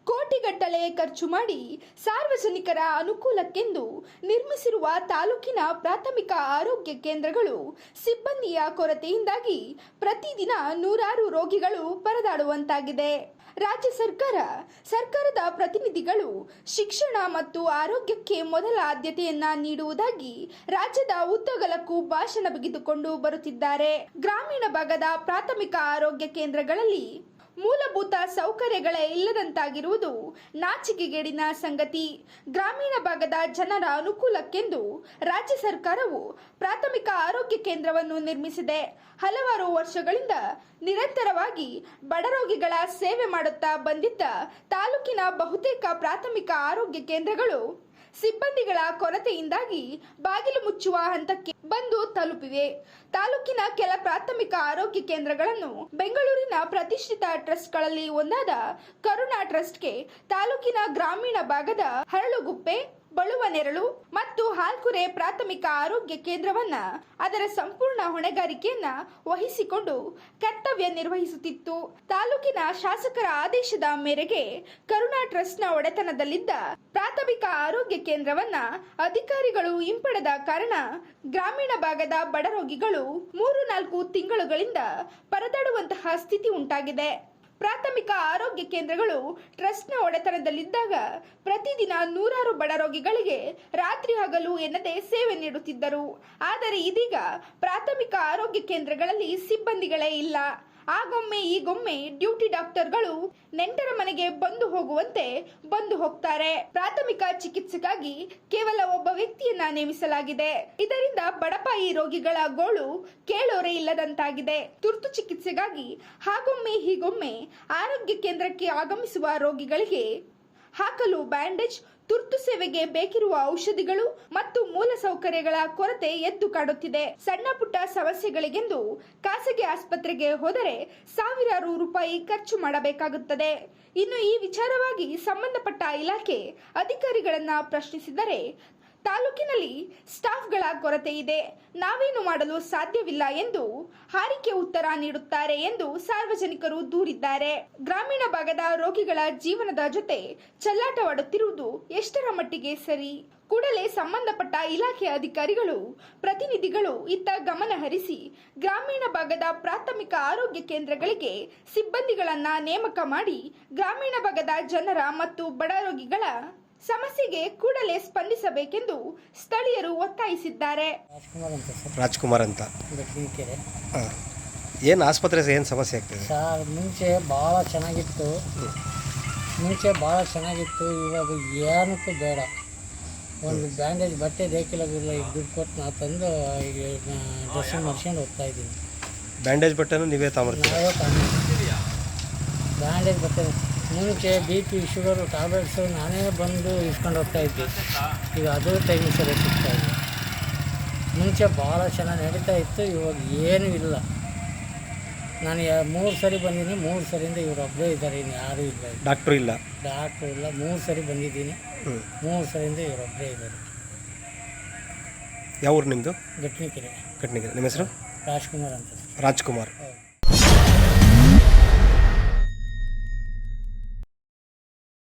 ಕೋಟಿಗಟ್ಟಲೆ ಖರ್ಚು ಮಾಡಿ ಸಾರ್ವಜನಿಕರ ಅನುಕೂಲಕ್ಕೆಂದು ನಿರ್ಮಿಸಿರುವ ತಾಲೂಕಿನ ಪ್ರಾಥಮಿಕ ಆರೋಗ್ಯ ಕೇಂದ್ರಗಳು ಸಿಬ್ಬಂದಿಯ ಕೊರತೆಯಿಂದಾಗಿ ಪ್ರತಿದಿನ ನೂರಾರು ರೋಗಿಗಳು ಪರದಾಡುವಂತಾಗಿದೆ. ರಾಜ್ಯ ಸರ್ಕಾರದ ಪ್ರತಿನಿಧಿಗಳು ಶಿಕ್ಷಣ ಮತ್ತು ಆರೋಗ್ಯಕ್ಕೆ ಮೊದಲ ಆದ್ಯತೆಯನ್ನ ನೀಡುವುದಾಗಿ ರಾಜ್ಯದ ಉದ್ದಗಲಕ್ಕೂ ಭಾಷಣ ಬಿಗಿದುಕೊಂಡು ಬರುತ್ತಿದ್ದಾರೆ. ಗ್ರಾಮೀಣ ಭಾಗದ ಪ್ರಾಥಮಿಕ ಆರೋಗ್ಯ ಕೇಂದ್ರಗಳಲ್ಲಿ ಮೂಲಭೂತ ಸೌಕರ್ಯಗಳೇ ಇಲ್ಲದಂತಾಗಿರುವುದು ನಾಚಿಕೆಗೇಡಿನ ಸಂಗತಿ. ಗ್ರಾಮೀಣ ಭಾಗದ ಜನರ ಅನುಕೂಲಕ್ಕೆಂದು ರಾಜ್ಯ ಸರ್ಕಾರವು ಪ್ರಾಥಮಿಕ ಆರೋಗ್ಯ ಕೇಂದ್ರವನ್ನು ನಿರ್ಮಿಸಿದೆ. ಹಲವಾರು ವರ್ಷಗಳಿಂದ ನಿರಂತರವಾಗಿ ಬಡರೋಗಿಗಳ ಸೇವೆ ಮಾಡುತ್ತಾ ಬಂದಿದ್ದ ತಾಲೂಕಿನ ಬಹುತೇಕ ಪ್ರಾಥಮಿಕ ಆರೋಗ್ಯ ಕೇಂದ್ರಗಳು ಸಿಬ್ಬಂದಿಗಳ ಕೊರತೆಯಿಂದಾಗಿ ಬಾಗಿಲು ಮುಚ್ಚುವ ಹಂತಕ್ಕೆ ಬಂದು ತಲುಪಿವೆ. ತಾಲೂಕಿನ ಕೆಲ ಪ್ರಾಥಮಿಕ ಆರೋಗ್ಯ ಕೇಂದ್ರಗಳನ್ನು ಬೆಂಗಳೂರಿನ ಪ್ರತಿಷ್ಠಿತ ಟ್ರಸ್ಟ್ಗಳಲ್ಲಿ ಒಂದಾದ ಕರುಣಾ ಟ್ರಸ್ಟ್ಗೆ ತಾಲೂಕಿನ ಗ್ರಾಮೀಣ ಭಾಗದ ಹರಳುಗುಪ್ಪೆ, ಬಳುವನೆರಳು ಮತ್ತು ಹಾಲ್ಕುರೆ ಪ್ರಾಥಮಿಕ ಆರೋಗ್ಯ ಕೇಂದ್ರವನ್ನ ಅದರ ಸಂಪೂರ್ಣ ಹೊಣೆಗಾರಿಕೆಯನ್ನ ವಹಿಸಿಕೊಂಡು ಕರ್ತವ್ಯ ನಿರ್ವಹಿಸುತ್ತಿತ್ತು. ತಾಲೂಕಿನ ಶಾಸಕರ ಆದೇಶದ ಮೇರೆಗೆ ಕರುಣಾ ಟ್ರಸ್ಟ್ನ ಒಡೆತನದಲ್ಲಿದ್ದ ಪ್ರಾಥಮಿಕ ಆರೋಗ್ಯ ಕೇಂದ್ರವನ್ನ ಅಧಿಕಾರಿಗಳು ಹಿಂಪಡೆದ ಕಾರಣ ಗ್ರಾಮೀಣ ಭಾಗದ ಬಡರೋಗಿಗಳು 3-4 ತಿಂಗಳುಗಳಿಂದ ಪರದಾಡುವಂತಹ ಸ್ಥಿತಿ ಉಂಟಾಗಿದೆ. ಪ್ರಾಥಮಿಕ ಆರೋಗ್ಯ ಕೇಂದ್ರಗಳು ಟ್ರಸ್ಟ್ನ ಒಡೆತನದಲ್ಲಿದ್ದಾಗ ಪ್ರತಿದಿನ ನೂರಾರು ಬಡ ರೋಗಿಗಳಿಗೆ ರಾತ್ರಿ ಹಗಲು ಎನ್ನದೇ ಸೇವೆ ನೀಡುತ್ತಿದ್ದರು. ಆದರೆ ಇದೀಗ ಪ್ರಾಥಮಿಕ ಆರೋಗ್ಯ ಕೇಂದ್ರಗಳಲ್ಲಿ ಸಿಬ್ಬಂದಿಗಳೇ ಇಲ್ಲ. ಆಗೊಮ್ಮೆ ಈಗೊಮ್ಮೆ ಡ್ಯೂಟಿ ಡಾಕ್ಟರ್ಗಳು ನೆಂಟರ ಮನೆಗೆ ಬಂದು ಹೋಗುವಂತೆ ಬಂದು ಹೋಗ್ತಾರೆ. ಪ್ರಾಥಮಿಕ ಚಿಕಿತ್ಸೆಗಾಗಿ ಕೇವಲ ಒಬ್ಬ ವ್ಯಕ್ತಿಯನ್ನ ನೇಮಿಸಲಾಗಿದೆ. ಇದರಿಂದ ಬಡಪಾಯಿ ರೋಗಿಗಳ ಗೋಳು ಕೇಳೋರೆ ಇಲ್ಲದಂತಾಗಿದೆ. ತುರ್ತು ಚಿಕಿತ್ಸೆಗಾಗಿ ಹಾಗೊಮ್ಮೆ ಹೀಗೊಮ್ಮೆ ಆರೋಗ್ಯ ಕೇಂದ್ರಕ್ಕೆ ಆಗಮಿಸುವ ರೋಗಿಗಳಿಗೆ ಹಾಕಲು ಬ್ಯಾಂಡೇಜ್, ತುರ್ತು ಸೇವೆಗೆ ಬೇಕಿರುವ ಔಷಧಿಗಳು ಮತ್ತು ಮೂಲ ಸೌಕರ್ಯಗಳ ಕೊರತೆ ಎದ್ದು ಕಾಡುತ್ತಿದೆ. ಸಣ್ಣ ಪುಟ್ಟ ಸಮಸ್ಯೆಗಳಿಗೆಂದು ಖಾಸಗಿ ಆಸ್ಪತ್ರೆಗೆ ಹೋದರೆ ಸಾವಿರಾರು ರೂಪಾಯಿ ಖರ್ಚು ಮಾಡಬೇಕಾಗುತ್ತದೆ. ಇನ್ನು ಈ ವಿಚಾರವಾಗಿ ಸಂಬಂಧಪಟ್ಟ ಇಲಾಖೆ ಅಧಿಕಾರಿಗಳನ್ನ ಪ್ರಶ್ನಿಸಿದರೆ ತಾಲೂಕಿನಲ್ಲಿ ಸ್ಟಾಫ್ಗಳ ಕೊರತೆ ಇದೆ, ನಾವೇನು ಮಾಡಲು ಸಾಧ್ಯವಿಲ್ಲ ಎಂದು ಹಾರಿಕೆ ಉತ್ತರ ನೀಡುತ್ತಾರೆ ಎಂದು ಸಾರ್ವಜನಿಕರು ದೂರಿದ್ದಾರೆ. ಗ್ರಾಮೀಣ ಭಾಗದ ರೋಗಿಗಳ ಜೀವನದ ಜೊತೆ ಚೆಲ್ಲಾಟವಾಡುತ್ತಿರುವುದು ಎಷ್ಟರ ಮಟ್ಟಿಗೆ ಸರಿ? ಕೂಡಲೇ ಸಂಬಂಧಪಟ್ಟ ಇಲಾಖೆ ಅಧಿಕಾರಿಗಳು, ಪ್ರತಿನಿಧಿಗಳು ಇತ್ತ ಗಮನ ಹರಿಸಿ ಗ್ರಾಮೀಣ ಭಾಗದ ಪ್ರಾಥಮಿಕ ಆರೋಗ್ಯ ಕೇಂದ್ರಗಳಿಗೆ ಸಿಬ್ಬಂದಿಗಳನ್ನ ನೇಮಕ ಮಾಡಿ ಗ್ರಾಮೀಣ ಭಾಗದ ಜನರ ಮತ್ತು ಬಡ ರೋಗಿಗಳ ಸಮಸ್ಯೆಗೆ ಕೂಡಲೇ ಸ್ಪಂದಿಸಬೇಕೆಂದು ಸ್ಥಳೀಯರು ಒತ್ತಾಯಿಸಿದ್ದಾರೆ. ರಾಜ್ಕುಮಾರ್ ಅಂತ ಏನು ಆಸ್ಪತ್ರೆ ಏನು ಸಮಸ್ಯೆ ಆಗ್ತದೆ ಸರ್? ಮುಂಚೆ ಭಾಳ ಚೆನ್ನಾಗಿತ್ತು, ಇವಾಗ ಏನಕ್ಕೂ ಬೇಡ. ಒಂದು ಬ್ಯಾಂಡೇಜ್ ಬಟ್ಟೆ ಬೇಕಿಲ್ಲ, ಈಗ ದುಡ್ಡು ಕೊಟ್ಟು ನಾ ತಂದು ಈಗ ಡ್ರೆಸ್ಸಿಂಗ್ ಮಾಡ್ಕೊಂಡು ಹೋಗ್ತಾ ಇದ್ದೀನಿ. ಬ್ಯಾಂಡೇಜ್ ಬಟ್ಟೆನೂ ನೀವೇ ತಗೊಂಡ್ರಿ? ಬ್ಯಾಂಡೇಜ್ ಬಟ್ಟೆ ಮುಂಚೆ BP, ಶುಗರು ಟ್ಯಾಬ್ಲೆಟ್ಸು ನಾನೇ ಬಂದು ಇಸ್ಕೊಂಡು ಹೋಗ್ತಾ ಇದ್ದೆ. ಈಗ ಅದು ಟೈಮ್ ಸರಿ ಸಿಗ್ತಾ ಇದೆ. ಮುಂಚೆ ಭಾಳ ಚೆನ್ನಾಗಿ ನಡೀತಾ ಇತ್ತು, ಇವಾಗ ಏನೂ ಇಲ್ಲ. ನಾನು 3 ಸರಿ ಬಂದಿದ್ದೀನಿ, 3 ಸರಿಯಿಂದ ಇವರೊಬ್ಬರೇ ಇದ್ದಾರೆ, ಇನ್ನು ಯಾರೂ ಇಲ್ಲ. ಡಾಕ್ಟ್ರು ಇಲ್ಲ? 3 ಸರಿ ಬಂದಿದ್ದೀನಿ, 3 ಸರಿಯಿಂದ ಇವರೊಬ್ಬರೇ ಇದ್ದಾರೆ. ಯಾವ ಊರು ನಿಮ್ಮದು? ಘಟ್ನಿಕೆರೆ. ನಿಮ್ಮ ಹೆಸರು? ರಾಜ್ಕುಮಾರ್ ಅಂತ. ರಾಜ್ಕುಮಾರ್.